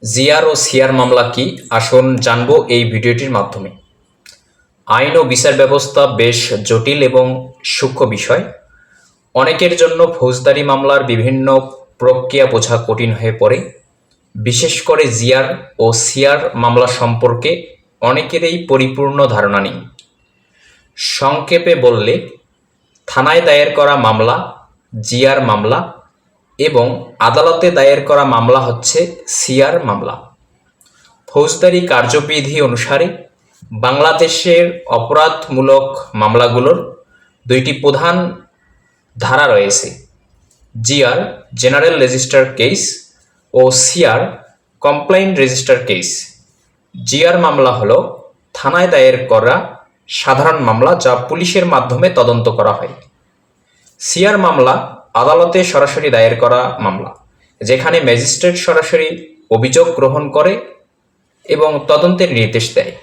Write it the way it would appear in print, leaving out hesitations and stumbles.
GR ও CR মামলা কি, আসুন জানব এই ভিডিওটির মাধ্যমে। আইন ও বিচার ব্যবস্থা বেশ জটিল এবং সূক্ষ্ম বিষয়। অনেকের জন্য ফৌজদারি মামলার বিভিন্ন প্রক্রিয়া বোঝা কঠিন হয়ে পড়ে। বিশেষ করে জিআর ও সিআর মামলা সম্পর্কে অনেকেরই পরিপূর্ণ ধারণা নেই। সংক্ষেপে বললে, থানায় দায়ের করা মামলা জিআর মামলা এবং আদালতে দায়ের করা মামলা হচ্ছে সিআর মামলা। ফৌজদারি কার্যবিধি অনুসারে বাংলাদেশের অপরাধমূলক মামলাগুলোর দুইটি প্রধান ধারা রয়েছে: জিআর জেনারেল রেজিস্টার কেস ও CR complaint register case. GR মামলা হলো থানায় দায়ের করা সাধারণ মামলা, যা পুলিশের মাধ্যমে তদন্ত করা হয়। সিআর মামলা আদালতে সরাসরি দায়ের করা মামলা, যেখানে ম্যাজিস্ট্রেট সরাসরি অভিযোগ গ্রহণ করে এবং তদন্তের নির্দেশ দেয়।